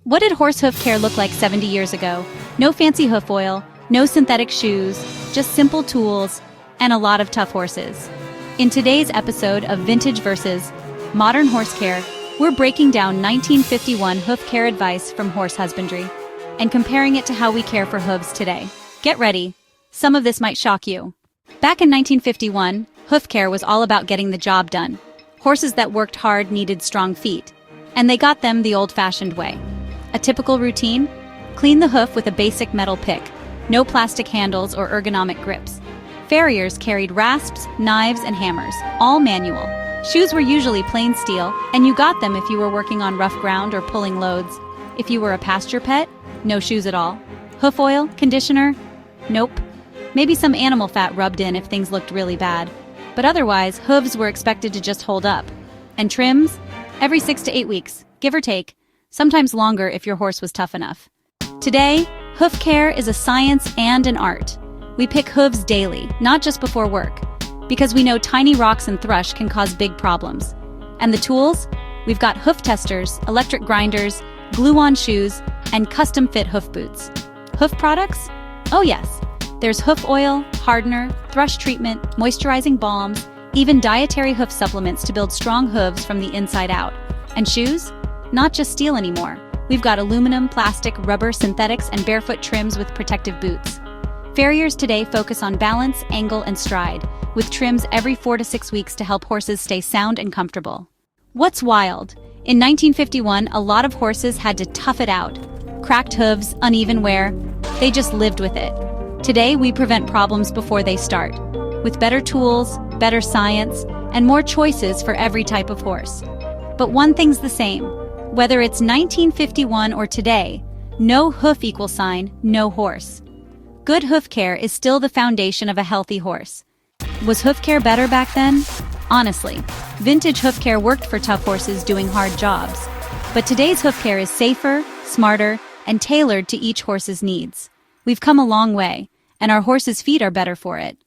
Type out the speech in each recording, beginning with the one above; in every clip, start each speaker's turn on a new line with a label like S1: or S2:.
S1: What did horse hoof care look like 70 years ago? No fancy hoof oil, no synthetic shoes, just simple tools, and a lot of tough horses. In today's episode of Vintage versus Modern Horse Care, we're breaking down 1951 hoof care advice from Horse Husbandry and comparing it to how we care for hooves today. Get ready. Some of this might shock you. Back in 1951, hoof care was all about getting the job done. Horses that worked hard needed strong feet, and they got them the old-fashioned way. A typical routine? Clean the hoof with a basic metal pick, no plastic handles or ergonomic grips. Farriers carried rasps, knives, and hammers, all manual. Shoes were usually plain steel, and you got them if you were working on rough ground or pulling loads. If you were a pasture pet, no shoes at all. Hoof oil, conditioner? Nope. Maybe some animal fat rubbed in if things looked really bad. But otherwise, hooves were expected to just hold up. And trims? Every 6 to 8 weeks, give or take. Sometimes longer if your horse was tough enough. Today, hoof care is a science and an art. We pick hooves daily, not just before work, because we know tiny rocks and thrush can cause big problems. And the tools? We've got hoof testers, electric grinders, glue-on shoes, and custom-fit hoof boots. Hoof products? Oh yes. There's hoof oil, hardener, thrush treatment, moisturizing balms, even dietary hoof supplements to build strong hooves from the inside out. And shoes? Not just steel anymore. We've got aluminum, plastic, rubber, synthetics, and barefoot trims with protective boots. Farriers today focus on balance, angle, and stride, with trims every 4 to 6 weeks to help horses stay sound and comfortable. What's wild? In 1951, a lot of horses had to tough it out. Cracked hooves, uneven wear, they just lived with it. Today, we prevent problems before they start, with better tools, better science, and more choices for every type of horse. But one thing's the same. Whether it's 1951 or today, no hoof equals sign, no horse. Good hoof care is still the foundation of a healthy horse. Was hoof care better back then? Honestly, vintage hoof care worked for tough horses doing hard jobs. But today's hoof care is safer, smarter, and tailored to each horse's needs. We've come a long way, and our horses' feet are better for it.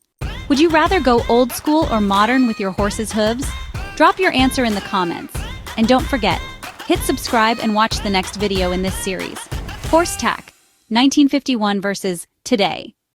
S1: Would you rather go old school or modern with your horse's hooves? Drop your answer in the comments. And don't forget, hit subscribe and watch the next video in this series. Horse Tack, 1951 versus today.